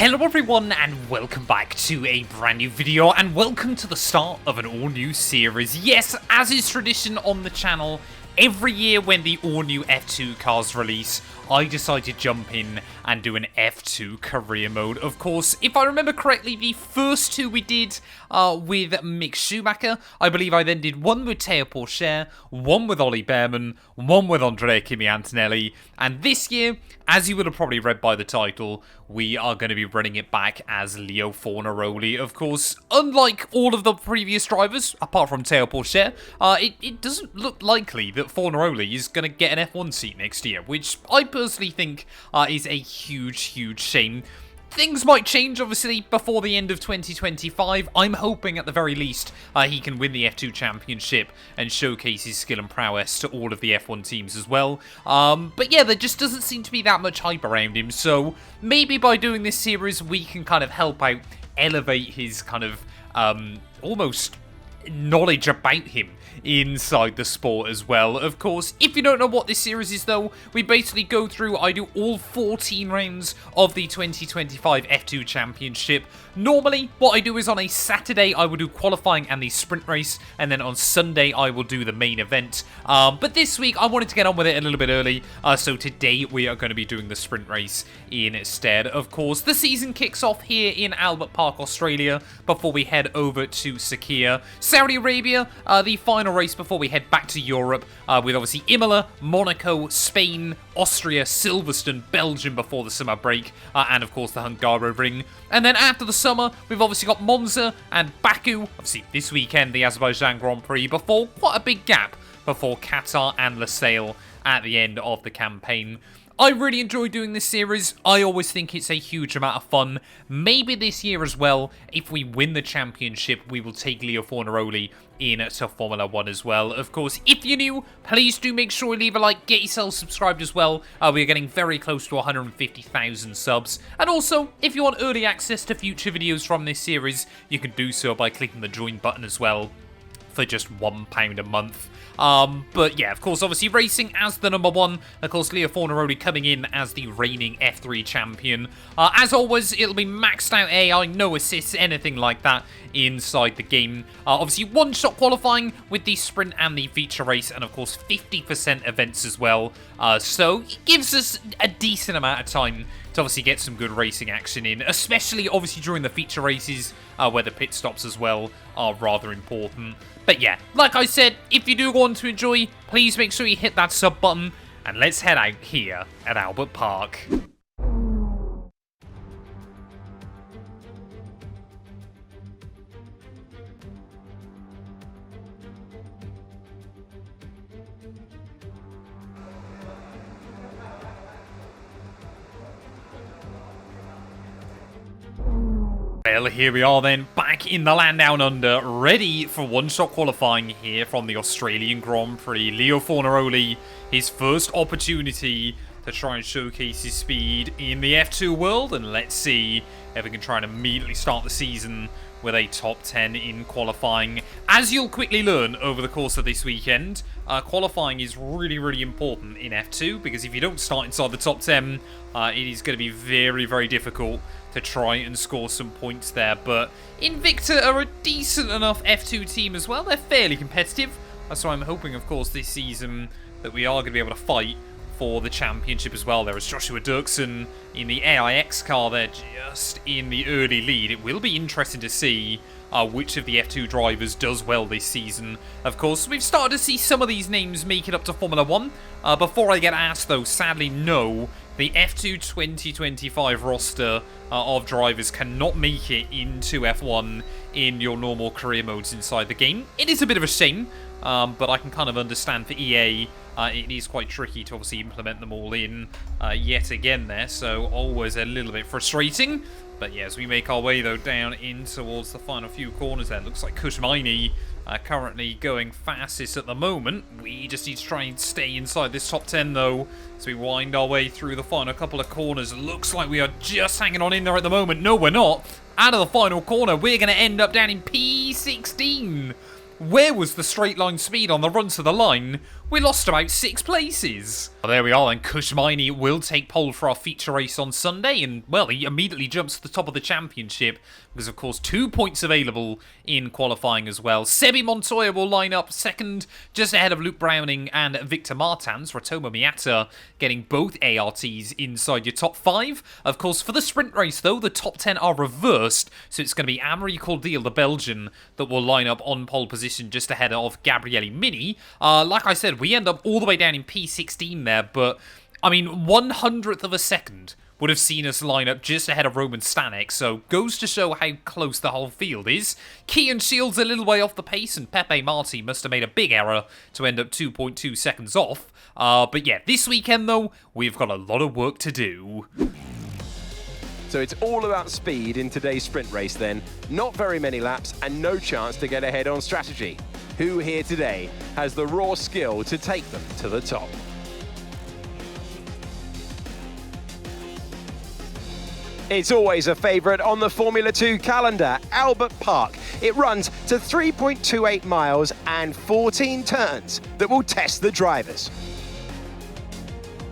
Hello everyone and welcome back to a brand new video and welcome to the start of an all new series. Yes, as is tradition on the channel, every year when the all new F2 cars release, I decide to jump in and do an F2 career mode. Of course, if I remember correctly, the first two we did with Mick Schumacher. I believe I then did one with Teo Porcher, one with Ollie Behrman, one with Kimi Antonelli. And this year, as you would have probably read by the title, we are going to be running it back as Leo Fornaroli. Of course, unlike all of the previous drivers, apart from Teo Porcher, it doesn't look likely that Fornaroli is going to get an F1 seat next year, which I personally think is a huge shame. Things might change, obviously, before the end of 2025. I'm hoping, at the very least, he can win the F2 Championship and showcase his skill and prowess to all of the F1 teams as well. But yeah, there just doesn't seem to be that much hype around him, so maybe by doing this series, we can kind of help out elevate his kind of almost knowledge about him inside the sport as well. Of course, if you don't know what this series is though, we basically go through, I do all 14 rounds of the 2025 F2 Championship. Normally, what I do is on a Saturday, I will do qualifying and the sprint race, and then on Sunday, I will do the main event. But this week, I wanted to get on with it a little bit early, so today we are going to be doing the sprint race instead. Of course, the season kicks off here in Albert Park, Australia, before we head over to Sakhir. Saudi Arabia, the final race before we head back to Europe, with obviously Imola, Monaco, Spain, Austria, Silverstone, Belgium before the summer break, and of course the Hungaroring. And then after the summer, we've obviously got Monza and Baku, obviously this weekend the Azerbaijan Grand Prix, before quite a big gap before Qatar and Losail at the end of the campaign. I really enjoy doing this series. I always think it's a huge amount of fun. Maybe this year as well, if we win the championship, we will take Leo Fornaroli into Formula 1 as well. Of course, if you're new, please do make sure you leave a like, get yourself subscribed as well. We're getting very close to 150,000 subs. And also, if you want early access to future videos from this series, you can do so by clicking the join button as well for just £1 a month. But yeah, of course, obviously racing as the number one. Of course, Leo Fornaroli coming in as the reigning F3 champion. As always, it'll be maxed out AI, no assists, anything like that inside the game. Obviously, one-shot qualifying with the sprint and the feature race, and of course, 50% events as well. So it gives us a decent amount of time to obviously get some good racing action in, especially obviously during the feature races, where the pit stops as well are rather important. But yeah, like I said, if you do want to enjoy, please make sure you hit that sub button, and let's head out here at Albert Park. Well, here we are then, back in the land down under, ready for one-shot qualifying here from the Australian Grand Prix. Leo Fornaroli, his first opportunity to try and showcase his speed in the F2 world, and let's see if we can try and immediately start the season with a top 10 in qualifying. As you'll quickly learn over the course of this weekend, qualifying is really important in F2, because if you don't start inside the top 10, it is going to be very difficult to try and score some points there. But Invicta are a decent enough F2 team as well. They're fairly competitive, so I'm hoping, of course, this season that we are going to be able to fight for the championship as well. There is Joshua Dirksen in the AIX car there, just in the early lead. It will be interesting to see which of the F2 drivers does well this season. Of course, we've started to see some of these names make it up to Formula 1. Before I get asked, though, sadly, no. The F2 2025 roster of drivers cannot make it into F1 in your normal career modes inside the game. It is a bit of a shame, but I can kind of understand for EA, it is quite tricky to obviously implement them all in yet again there, so always a little bit frustrating. But yeah, as we make our way though down in towards the final few corners there, looks like Kushmaini currently going fastest at the moment. We just need to try and stay inside this top 10 though, as we wind our way through the final couple of corners. Looks like we are just hanging on in there at the moment. No, we're not. Out of the final corner, we're going to end up down in P16. Where was the straight line speed on the run to the line we lost about 6 places. Well, there we are, and Kushmini will take pole for our feature race on Sunday, and, well, he immediately jumps to the top of the championship, because, of course, 2 points available in qualifying as well. Sebi Montoya will line up second, just ahead of Luke Browning and Victor Martins. Ratomo Miata getting both ARTs inside your top 5. Of course, for the sprint race, though, the top 10 are reversed, so it's going to be Amory Cordial, the Belgian, that will line up on pole position just ahead of Gabriele Mini. Like I said, we end up all the way down in P16 there, but, I mean, 1/100th of a second would have seen us line up just ahead of Roman Stanek, so goes to show how close the whole field is. Kian Shields a little way off the pace, and Pepe Marti must have made a big error to end up 2.2 seconds off. But yeah, this weekend, though, we've got a lot of work to do. So it's all about speed in today's sprint race then. Not very many laps and no chance to get ahead on strategy. Who here today has the raw skill to take them to the top? It's always a favourite on the Formula 2 calendar, Albert Park. It runs to 3.28 miles and 14 turns that will test the drivers.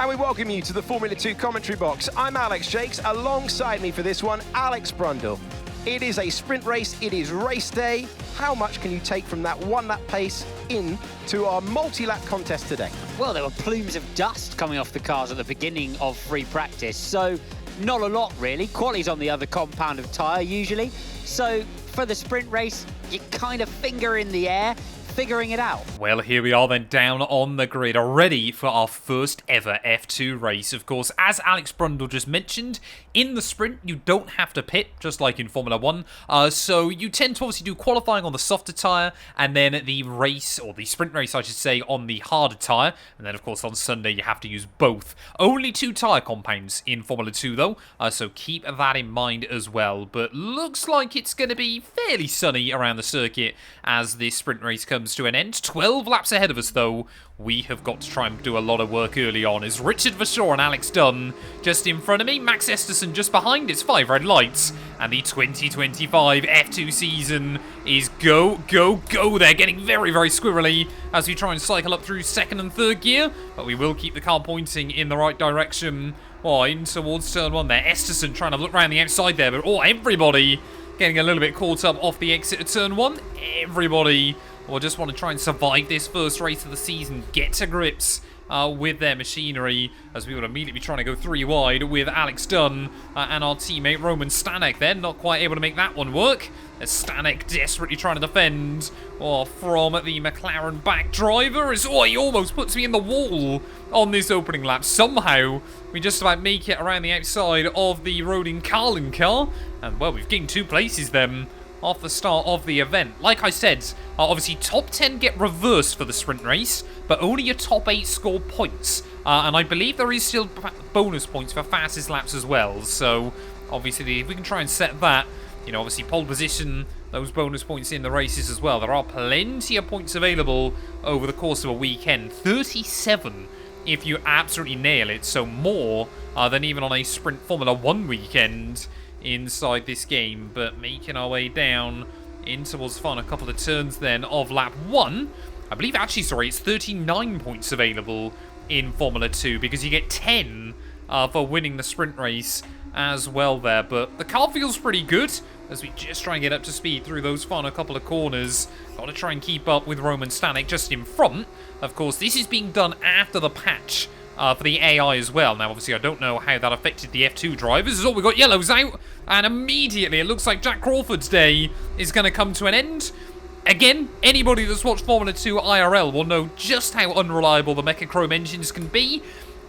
And we welcome you to the Formula 2 commentary box. I'm Alex Jakes. Alongside me for this one, Alex Brundle. It is a sprint race, it is race day. How much can you take from that one-lap pace into our multi-lap contest today? Well, there were plumes of dust coming off the cars at the beginning of free practice, so not a lot really. Quali's on the other compound of tyre usually. So for the sprint race, you kind of finger in the air, figuring it out. Well, here we are then down on the grid, ready for our first ever F2 race. Of course, as Alex Brundle just mentioned, in the sprint, you don't have to pit, just like in Formula 1. So you tend to obviously do qualifying on the softer tyre, and then the race, or the sprint race, I should say, on the harder tyre. And then, of course, on Sunday, you have to use both. Only 2 tyre compounds in Formula 2, though, so keep that in mind as well. But looks like it's going to be fairly sunny around the circuit as this sprint race comes to an end. 12 laps ahead of us, though. We have got to try and do a lot of work early on. Is Richard Verschoor and Alex Dunn just in front of me? Max Esterson just behind. It's 5 red lights. And the 2025 F2 season is go, go, go. They're getting very, very squirrely as we try and cycle up through second and third gear. But we will keep the car pointing in the right direction. Oh, in towards turn 1 there. Esterson trying to look around the outside there. But everybody getting a little bit caught up off the exit of turn 1. Everybody will just want to try and survive this first race of the season, get to grips with their machinery, as we would immediately be trying to go 3 wide with Alex Dunn and our teammate Roman Stanek then, not quite able to make that one work, as Stanek desperately trying to defend from the McLaren back driver, as he almost puts me in the wall on this opening lap. Somehow, we just about make it around the outside of the Rodin Carlin car, and well, we've gained 2 places then off the start of the event. Like I said, obviously top 10 get reversed for the sprint race, but only your top 8 score points. And I believe there is still bonus points for fastest laps as well. So obviously if we can try and set that, obviously pole position, those bonus points in the races as well. There are plenty of points available over the course of a weekend. 37 if you absolutely nail it. So more than even on a sprint Formula 1 weekend inside this game. But making our way down in towards the final couple of turns then of lap 1. I believe actually, sorry, it's 39 points available in Formula 2 because you get 10 for winning the sprint race as well there. But the car feels pretty good as we just try and get up to speed through those final couple of corners. Got to try and keep up with Roman Stanek just in front. Of course, this is being done after the patch for the AI as well. Now, obviously, I don't know how that affected the F2 drivers. We got yellows out, and immediately it looks like Jack Crawford's day is going to come to an end. Again, anybody that's watched Formula 2 IRL will know just how unreliable the Mechachrome engines can be.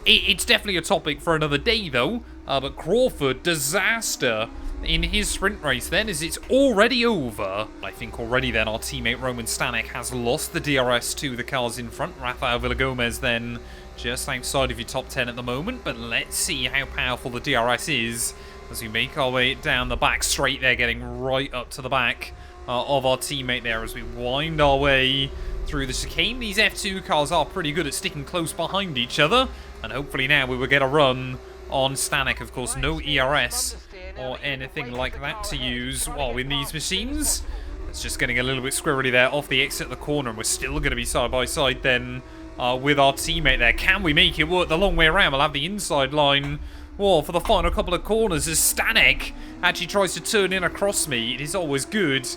It's definitely a topic for another day, though. But Crawford, disaster in his sprint race then, as it's already over. I think already then our teammate Roman Stanek has lost the DRS to the cars in front. Rafael Villagomez then just outside of your top 10 at the moment, but let's see how powerful the DRS is as we make our way down the back straight there, getting right up to the back of our teammate there as we wind our way through the chicane. These F2 cars are pretty good at sticking close behind each other, and hopefully now we will get a run on Stanek. Of course, no ERS or anything like that to use while in these machines. It's just getting a little bit squirrely there off the exit of the corner, and we're still going to be side by side then with our teammate there. Can we make it work the long way around? We'll have the inside line for the final couple of corners as Stanek actually tries to turn in across me. It is always good.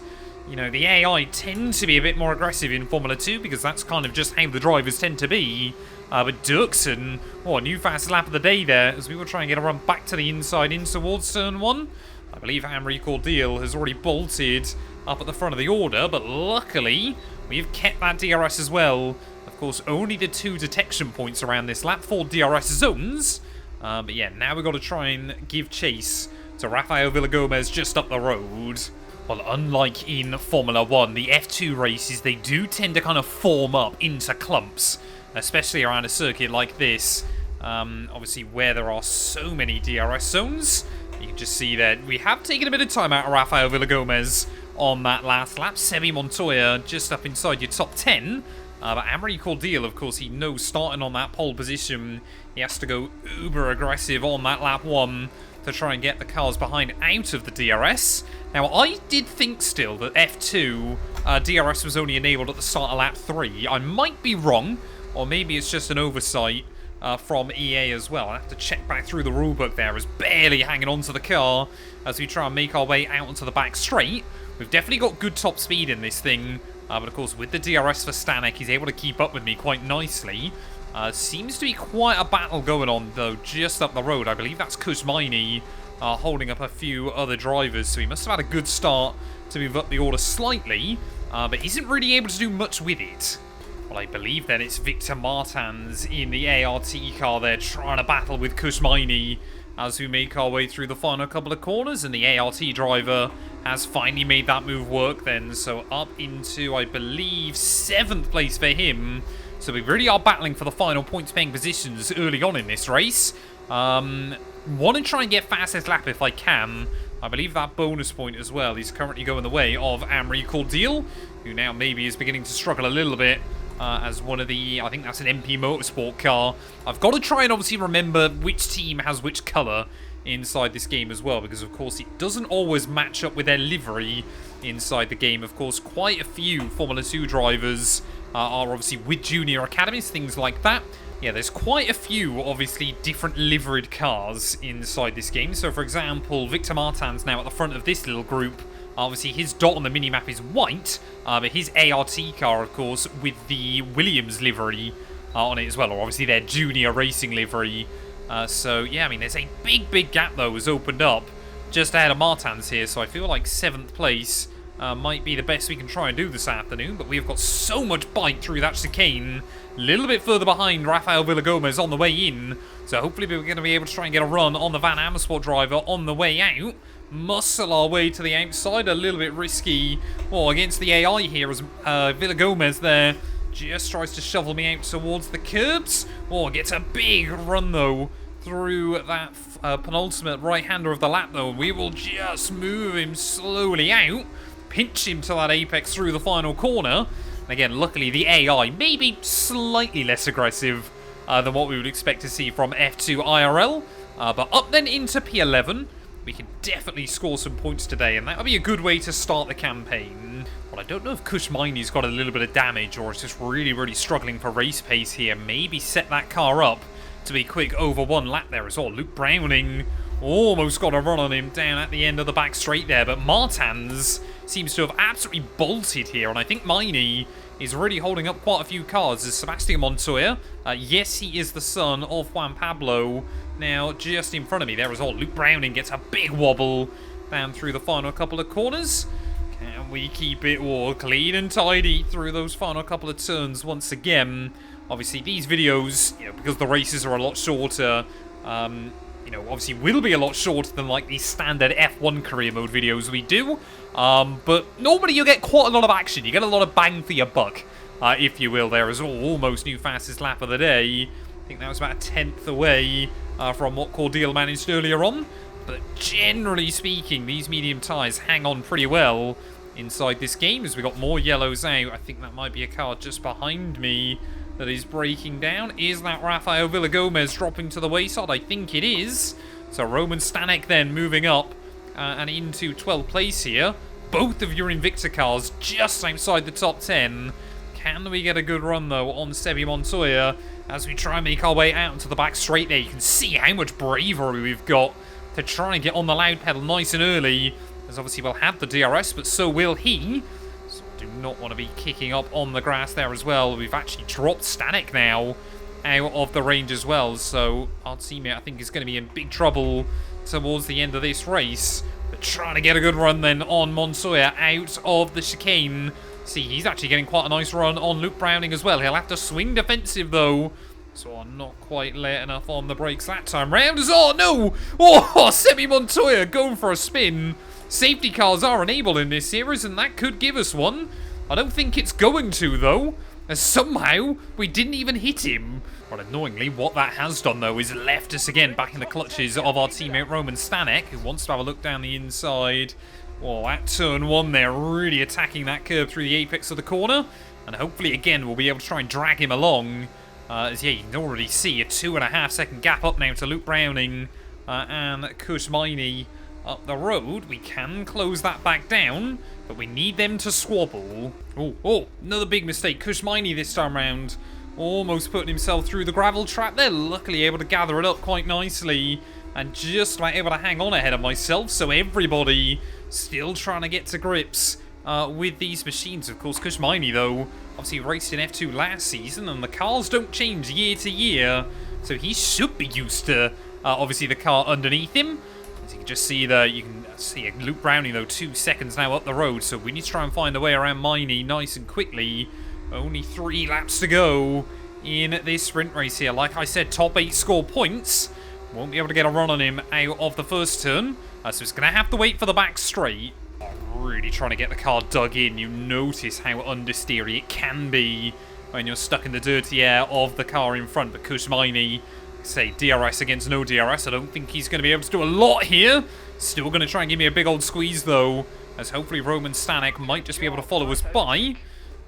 You know, the AI tend to be a bit more aggressive in Formula 2 because that's kind of just how the drivers tend to be. But Dirksen, a new fast lap of the day there as we will try and get a run back to the inside in towards turn 1. I believe Amri Cordial has already bolted up at the front of the order, but luckily we've kept that DRS as well. Of course, only the 2 detection points around this lap, 4 DRS zones. But yeah, now we've got to try and give chase to Rafael Villagomez just up the road. Well, unlike in Formula 1, the F2 races, they do tend to kind of form up into clumps, especially around a circuit like this. Obviously, where there are so many DRS zones, you can just see that we have taken a bit of time out of Rafael Villagomez on that last lap. Semi Montoya just up inside your top 10. But Amri Cordial, of course, he knows starting on that pole position, he has to go uber aggressive on that lap 1 to try and get the cars behind out of the DRS. Now, I did think still that F2 DRS was only enabled at the start of lap 3. I might be wrong, or maybe it's just an oversight from EA as well. I have to check back through the rulebook there, as barely hanging onto the car as we try and make our way out onto the back straight. We've definitely got good top speed in this thing, but of course with the DRS for Stanek, he's able to keep up with me quite nicely. Seems to be quite a battle going on though, just up the road. I believe that's Kuzmini holding up a few other drivers, so he must have had a good start to move up the order slightly, but isn't really able to do much with it. Well, I believe then it's Victor Martins in the ART car there trying to battle with Kuzmini as we make our way through the final couple of corners, and the ART driver has finally made that move work then, so up into, I believe, 7th place for him. So we really are battling for the final points-paying positions early on in this race. Want to try and get fastest lap if I can. I believe that bonus point as well is currently going the way of Amri Cordial, who now maybe is beginning to struggle a little bit as one of the, I think that's an MP Motorsport car. I've got to try and obviously remember which team has which colour inside this game as well, because of course it doesn't always match up with their livery inside the game. Of course, quite a few Formula 2 drivers are obviously with junior academies, things like that. Yeah, there's quite a few, obviously, different liveried cars inside this game. So, for example, Victor Martins now at the front of this little group. Obviously, his dot on the minimap is white, but his ART car, of course, with the Williams livery on it as well, or obviously their junior racing livery. So, yeah, I mean, there's a big gap, though, has opened up just ahead of Martins here. So I feel like 7th place might be the best we can try and do this afternoon, but we've got so much bite through that chicane. A little bit further behind Rafael Villagomez on the way in, so hopefully we're going to be able to try and get a run on the Van Amersfoort driver on the way out. Muscle our way to the outside, a little bit risky against the AI here as Villagomez there just tries to shovel me out towards the curbs. Gets a big run though through that penultimate right-hander of the lap though. We will just move him slowly out, pinch him to that apex through the final corner. Again, luckily the AI may be slightly less aggressive than what we would expect to see from F2 IRL. But up then into P11, we can definitely score some points today, and that would be a good way to start the campaign. Well, I don't know if Kushmini's got a little bit of damage or is just really struggling for race pace here. Maybe set that car up to be quick over one lap there as well. Luke Browning almost got a run on him down at the end of the back straight there, but Martins seems to have absolutely bolted here, and I think Miney is really holding up quite a few cars as Sebastian Montoya. Yes, he is the son of Juan Pablo. Now, just in front of me there as well, Luke Browning gets a big wobble down through the final couple of corners. Can we keep it all clean and tidy through those final couple of turns once again? Obviously, these videos, because the races are a lot shorter, obviously will be a lot shorter than like the standard F1 career mode videos we do. But normally you'll get quite a lot of action. You get a lot of bang for your buck, if you will. There is almost new fastest lap of the day. I think that was about a 10th away from what Cordial managed earlier on. But generally speaking, these medium tyres hang on pretty well inside this game as we got more yellows out. I think that might be a car just behind me that is breaking down. Is that Rafael Villagomez dropping to the wayside? I think it is. So Roman Stanek then moving up and into 12th place here. Both of your Invicta cars just outside the top 10. Can we get a good run, though, on Seve Montoya as we try and make our way out into the back straight there? You can see how much bravery we've got to try and get on the loud pedal nice and early, as obviously we'll have the DRS, but so will he. So do not want to be kicking up on the grass there as well. We've actually dropped Stanek now out of the range as well, so our teammate, I think, is going to be in big trouble towards the end of this race. But trying to get a good run then on Montoya out of the chicane. See, he's actually getting quite a nice run on Luke Browning as well. He'll have to swing defensive, though. So I'm not quite late enough on the brakes that time round. Oh, no! Oh, Seve Montoya going for a spin. Safety cars are enabled in this series, and that could give us one. I don't think it's going to, though, as somehow we didn't even hit him. But annoyingly, what that has done, though, is left us again back in the clutches of our teammate Roman Stanek, who wants to have a look down the inside. Well, that turn one there, really attacking that curve through the apex of the corner. And hopefully, again, we'll be able to try and drag him along. As, yeah, you can already see a 2.5 second gap up now to Luke Browning and Kushmini up the road. We can close that back down, but we need them to squabble. Oh, another big mistake. Kushmini this time round. Almost putting himself through the gravel trap there. Luckily able to gather it up quite nicely. And just about able to hang on ahead of myself. So everybody still trying to get to grips with these machines. Of course, Kushmini, though, obviously raced in F2 last season. And the cars don't change year to year. So he should be used to, obviously, the car underneath him. As you can just see there, you can see Luke Browning, though, 2 seconds now up the road. So we need to try and find a way around Miney nice and quickly. Only 3 laps to go in this sprint race here. Like I said, top 8 score points. Won't be able to get a run on him out of the first turn. So it's going to have to wait for the back straight. Really trying to get the car dug in. You notice how understeery it can be when you're stuck in the dirty air of the car in front. But Kushmini, say DRS against no DRS. I don't think he's going to be able to do a lot here. Still going to try and give me a big old squeeze, though, as hopefully Roman Stanek might just be able to follow us by.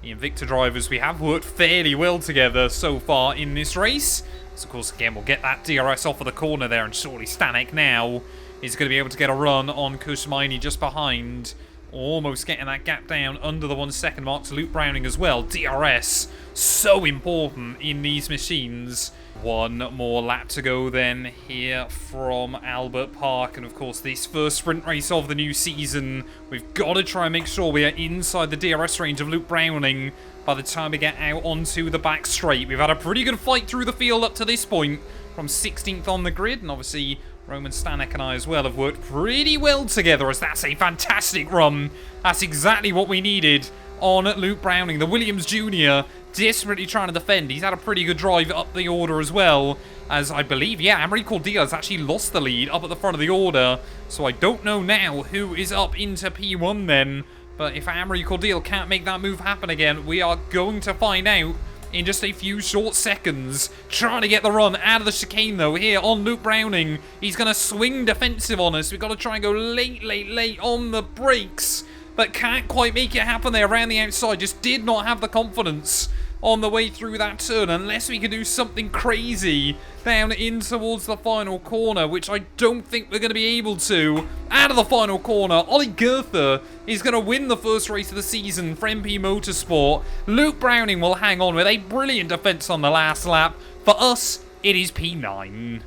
The Invicta drivers, we have worked fairly well together so far in this race. So, of course, again, we'll get that DRS off of the corner there, and surely Stanek now is going to be able to get a run on Kushmini just behind. Almost getting that gap down under the 1 second mark to Luke Browning as well. DRS, so important in these machines. One more lap to go then here from Albert Park. And of course, this first sprint race of the new season, we've got to try and make sure we are inside the DRS range of Luke Browning by the time we get out onto the back straight. We've had a pretty good fight through the field up to this point, from 16th on the grid, and obviously Roman Stanek and I as well have worked pretty well together, as that's a fantastic run. That's exactly what we needed on Luke Browning. The Williams Jr. desperately trying to defend. He's had a pretty good drive up the order as well, as I believe, yeah, Amory Cordia has actually lost the lead up at the front of the order. So I don't know now who is up into P1 then. But if Amory Cordial can't make that move happen again, we are going to find out in just a few short seconds. Trying to get the run out of the chicane, though, here on Luke Browning. He's going to swing defensive on us. We've got to try and go late on the brakes, but can't quite make it happen there around the outside. Just did not have the confidence on the way through that turn, unless we can do something crazy down in towards the final corner, which I don't think we're going to be able to. Out of the final corner, Ollie Goethe is going to win the first race of the season for MP Motorsport. Luke Browning will hang on with a brilliant defense on the last lap. For us, it is P9.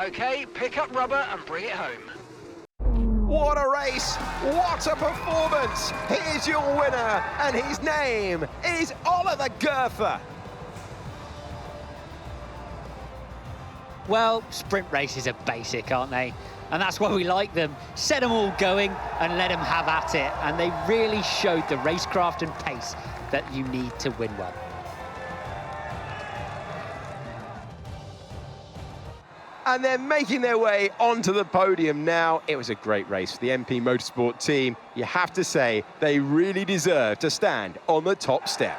Okay, pick up rubber and bring it home. What a race! What a performance! Here's your winner, and his name is Oliver Goethe. Well, sprint races are basic, aren't they? And that's why we like them. Set them all going and let them have at it. And they really showed the racecraft and pace that you need to win one. And they're making their way onto the podium now. It was a great race for the MP Motorsport team. You have to say, they really deserve to stand on the top step.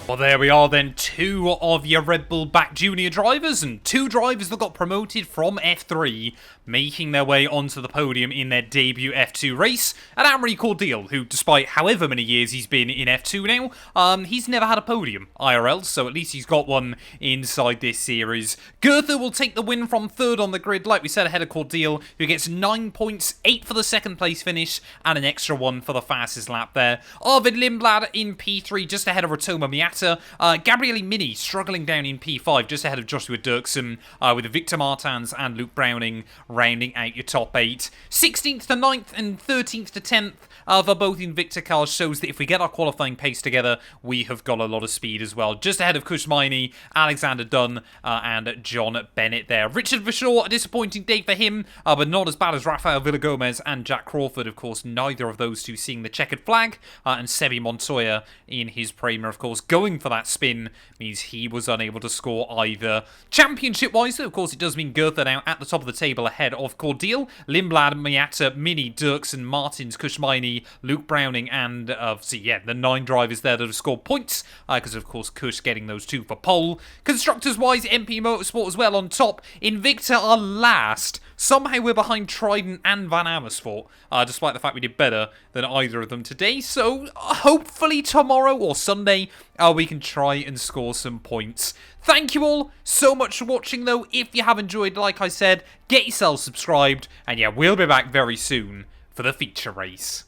Well, there we are then, 2 of your Red Bull back junior drivers and 2 drivers that got promoted from F3, making their way onto the podium in their debut F2 race. And Amaury Cordial, who despite however many years he's been in F2 now, he's never had a podium IRL, so at least he's got one inside this series. Goethe will take the win from 3rd on the grid, like we said, ahead of Cordial, who gets 9 points, 8 for the 2nd place finish, and an extra 1 for the fastest lap there. Arvid Lindblad in P3, just ahead of Rotoma Miata. Gabriele Mini struggling down in P5, just ahead of Joshua Dirksen, with Victor Martins and Luke Browning rounding out your top 8. 16th to 9th and 13th to 10th for both Invicta cars shows that if we get our qualifying pace together, we have got a lot of speed as well. Just ahead of Kushmaini, Alexander Dunn, and John Bennett there. Richard Vishaw, a disappointing day for him, but not as bad as Rafael Villagomez and Jack Crawford. Of course, neither of those two seeing the checkered flag, and Sebi Montoya in his Prema, of course, going for that spin means he was unable to score either. Championship-wise, though, of course, it does mean Goethe now at the top of the table ahead of Cordial, Lindblad, Miata, Mini, Dirksen, Martins, Kushmaini, Luke Browning, and the 9 drivers there that have scored points, because of course Kush getting those 2 for pole. Constructors-wise, MP Motorsport as well on top. Invicta are last. Somehow we're behind Trident and Van Amersfoort, despite the fact we did better than either of them today. So hopefully tomorrow or Sunday, we can try and score some points. Thank you all so much for watching, though. If you have enjoyed, like I said, get yourself subscribed. And yeah, we'll be back very soon for the feature race.